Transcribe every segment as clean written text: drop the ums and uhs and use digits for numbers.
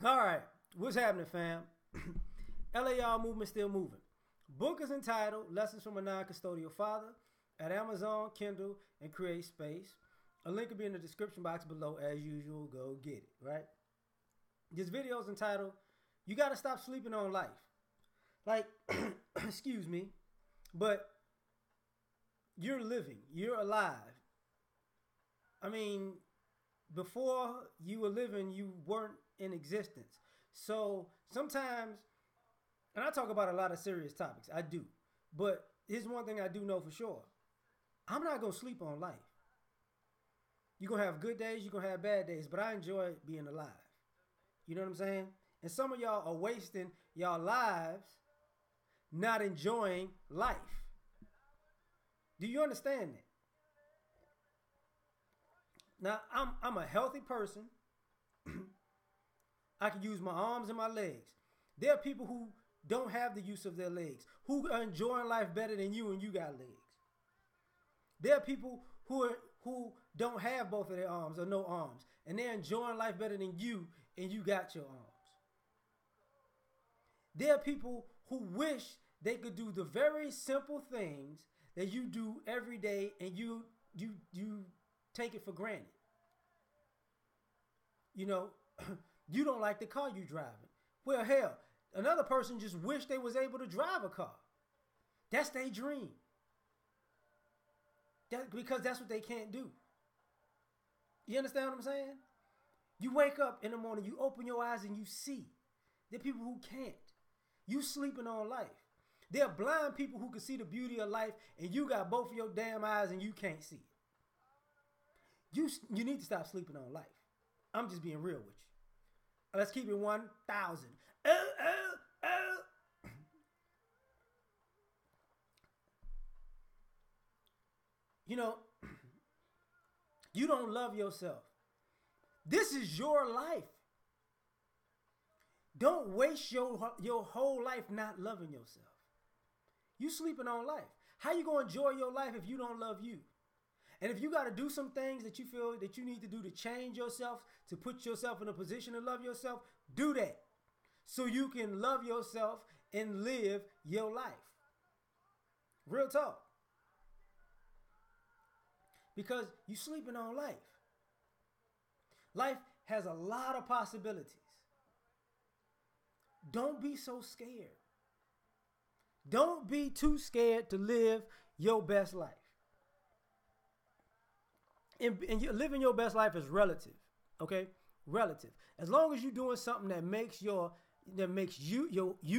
All right, what's happening, fam? L.A.R. movement still moving. Book is entitled Lessons from a Non-Custodial Father at Amazon, Kindle, and Create Space. A link will be in the description box below as usual. Go get it, right? This video is entitled, You Gotta Stop Sleeping on Life. Like, excuse me, but you're living, you're alive. I mean, before you were living, you weren't in existence. So sometimes, and I talk about a lot of serious topics, I do. But here's one thing I do know for sure. I'm not going to sleep on life. You're going to have good days, you're going to have bad days, but I enjoy being alive. You know what I'm saying? And some of y'all are wasting y'all lives not enjoying life. Do you understand that? Now, I'm a healthy person. I can use my arms and my legs. There are people who don't have the use of their legs, who are enjoying life better than you and you got legs. There are people who don't have both of their arms or no arms, and they're enjoying life better than you and you got your arms. There are people who wish they could do the very simple things that you do every day and you take it for granted. You know, you don't like the car you driving. Well, hell, another person just wish they was able to drive a car. That's their dream. Because that's what they can't do. You understand what I'm saying? You wake up in the morning, you open your eyes and you see. There are people who can't. You sleeping on life. There are blind people who can see the beauty of life and you got both of your damn eyes and you can't see it. You need to stop sleeping on life. I'm just being real with you. Let's keep it 1,000. You know, you don't love yourself. This is your life. Don't waste your whole life not loving yourself. You sleeping on life. How you going to enjoy your life if you don't love you? And if you got to do some things that you feel that you need to do to change yourself, to put yourself in a position to love yourself, do that. So you can love yourself and live your life. Real talk. Because you sleeping on life. Life has a lot of possibilities. Don't be so scared. Don't be too scared to live your best life. And living your best life is relative, okay? Relative. As long as you're doing something that makes you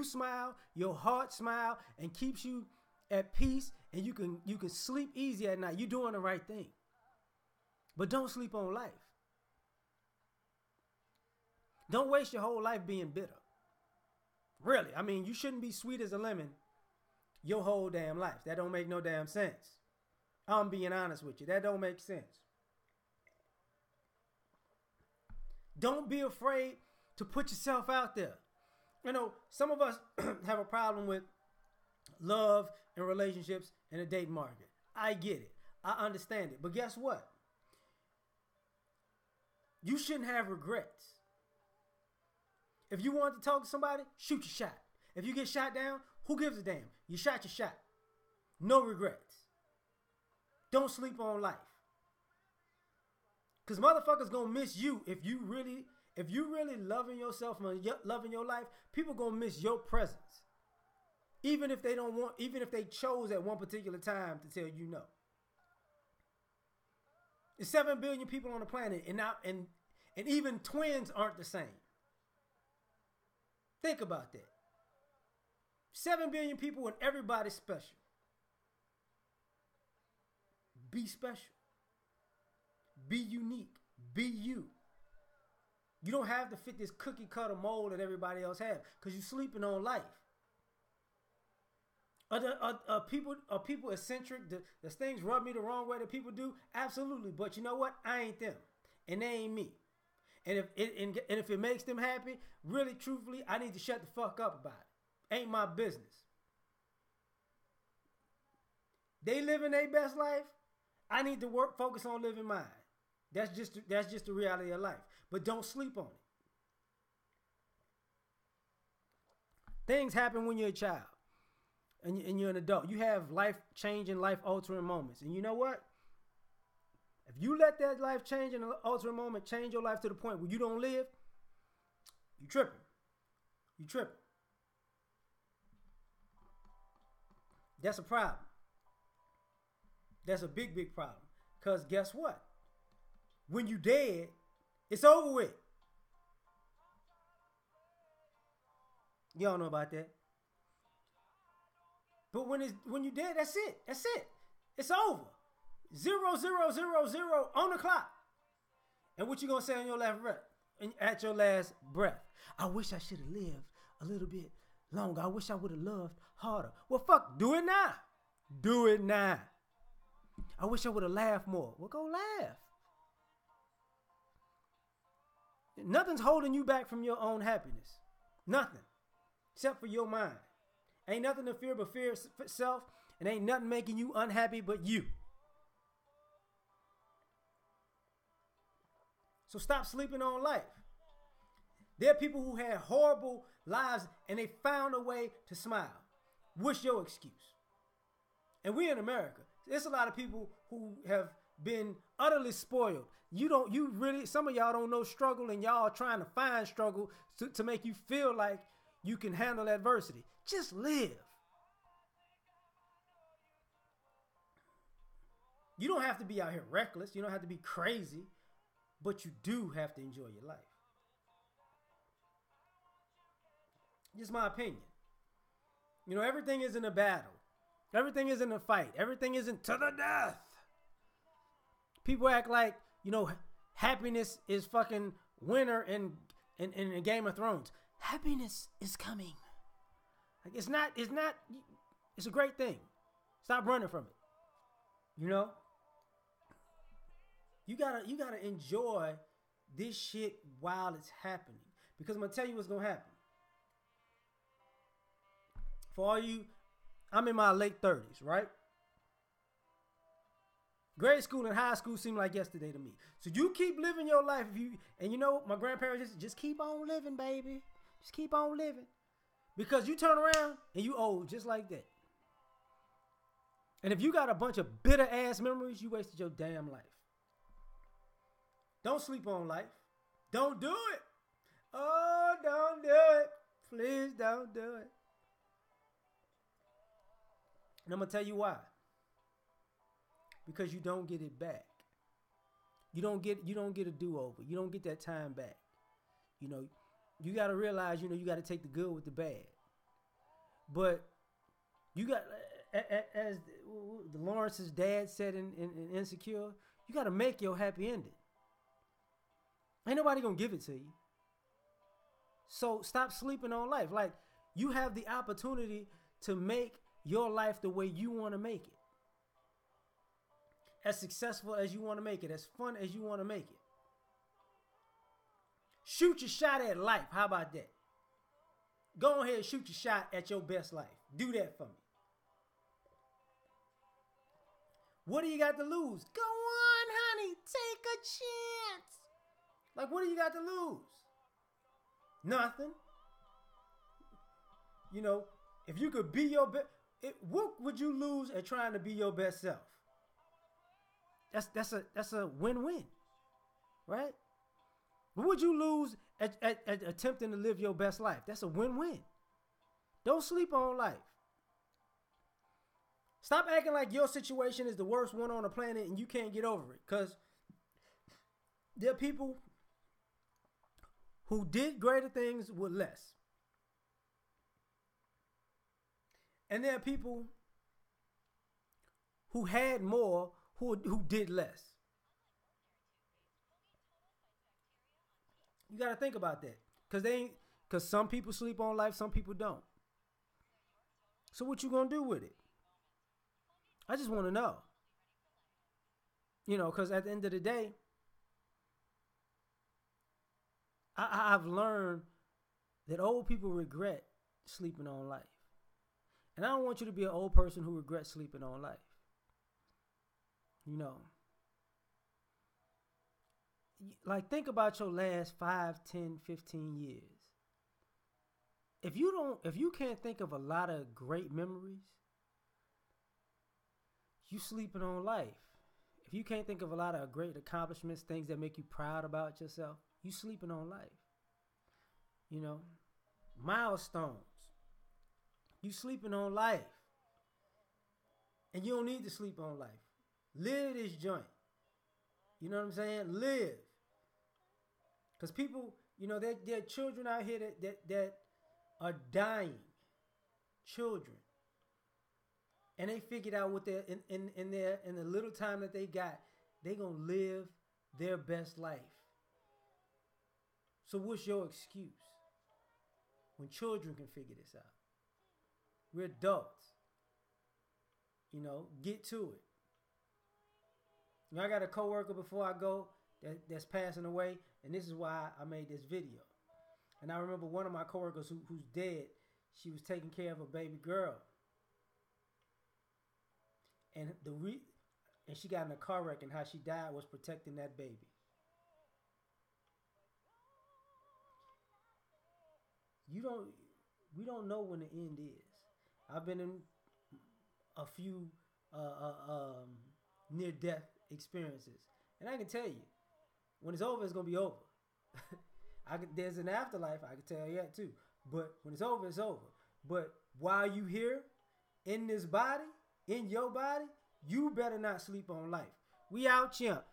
smile, your heart smile, and keeps you at peace, and you can sleep easy at night, you're doing the right thing. But don't sleep on life. Don't waste your whole life being bitter. Really, I mean, you shouldn't be sweet as a lemon your whole damn life. That don't make no damn sense. I'm being honest with you. That don't make sense. Don't be afraid to put yourself out there. You know, some of us have a problem with love and relationships in the dating market. I get it. I understand it. But guess what? You shouldn't have regrets. If you want to talk to somebody, shoot your shot. If you get shot down, who gives a damn? You shot your shot. No regrets. Don't sleep on life. Because motherfuckers gonna miss you if you really loving yourself and loving your life, people gonna miss your presence. Even if they chose at one particular time to tell you no. There's 7 billion people on the planet, and even twins aren't the same. Think about that. 7 billion people and everybody's special. Be special. Be unique. Be you. You don't have to fit this cookie cutter mold that everybody else has because you're sleeping on life. Are people eccentric? Does things rub me the wrong way that people do? Absolutely. But you know what? I ain't them. And they ain't me. And if it makes them happy, really, truthfully, I need to shut the fuck up about it. Ain't my business. They living their best life. I need to focus on living mine. That's just the reality of life. But don't sleep on it. Things happen when you're a child and you're an adult. You have life-changing, life-altering moments. And you know what? If you let that life-changing, altering moment change your life to the point where you don't live, you tripping. You tripping. That's a problem. That's a big, big problem. Because guess what? When you dead, it's over with. Y'all know about that. But when you dead, that's it. That's it. It's over. 0, 0, 0, 0 on the clock. And what you gonna say on your last breath? At your last breath? I wish I should have lived a little bit longer. I wish I would have loved harder. Well, fuck, do it now. Do it now. I wish I would have laughed more. Well, go laugh. Nothing's holding you back from your own happiness. Nothing. Except for your mind. Ain't nothing to fear but fear itself. And ain't nothing making you unhappy but you. So stop sleeping on life. There are people who had horrible lives and they found a way to smile. What's your excuse? And we in America, there's a lot of people who have been utterly spoiled. Some of y'all don't know struggle, and y'all are trying to find struggle to make you feel like you can handle adversity. Just live. You don't have to be out here reckless. You don't have to be crazy, but you do have to enjoy your life. Just my opinion. You know, everything isn't a battle. Everything isn't a fight. Everything isn't to the death. People act like, you know, happiness is fucking winter in Game of Thrones. Happiness is coming. Like it's not, it's a great thing. Stop running from it. You know? You gotta enjoy this shit while it's happening. Because I'm gonna tell you what's gonna happen. For all you, I'm in my late 30s, right? Grade school and high school seem like yesterday to me. So you keep living your life. And you know, my grandparents just keep on living, baby. Just keep on living. Because you turn around and you old just like that. And if you got a bunch of bitter ass memories, you wasted your damn life. Don't sleep on life. Don't do it. Oh, don't do it. Please don't do it. And I'm going to tell you why. Because you don't get it back. You don't get a do-over. You don't get that time back. You know, you got to realize, you know, you got to take the good with the bad. But you got, as Lawrence's dad said in Insecure, you got to make your happy ending. Ain't nobody going to give it to you. So stop sleeping on life. Like, you have the opportunity to make your life the way you want to make it. As successful as you want to make it. As fun as you want to make it. Shoot your shot at life. How about that? Go ahead and shoot your shot at your best life. Do that for me. What do you got to lose? Go on, honey. Take a chance. Like, what do you got to lose? Nothing. You know, if you could be your best, what would you lose at trying to be your best self? That's a win-win, right? What would you lose at attempting to live your best life? That's a win-win. Don't sleep on life. Stop acting like your situation is the worst one on the planet and you can't get over it. Because there are people who did greater things with less. And there are people who had more who did less. You got to think about that. Because some people sleep on life, some people don't. So what you going to do with it? I just want to know. You know, because at the end of the day, I've learned that old people regret sleeping on life. And I don't want you to be an old person who regrets sleeping on life. You know. Like, think about your last 5, 10, 15 years. if you can't think of a lot of great memories, you sleeping on life. If you can't think of a lot of great accomplishments, things that make you proud about yourself, you sleeping on life. You know, milestones. You sleeping on life. And you don't need to sleep on life. Live this joint. You know what I'm saying? Live. Because people, there are children out here that are dying. Children. And they figured out what they're in the little time that they got, they gonna live their best life. So what's your excuse? When children can figure this out. We're adults. Get to it. I got a coworker before I go that's passing away, and this is why I made this video. And I remember one of my coworkers who's dead, she was taking care of a baby girl. And and she got in a car wreck, and how she died was protecting that baby. We don't know when the end is. I've been in a few near-death experiences, and I can tell you, when it's over, it's gonna be over. There's an afterlife. I can tell you that too. But when it's over, it's over. But while you here in this body, in your body, you better not sleep on life. We out, chimp.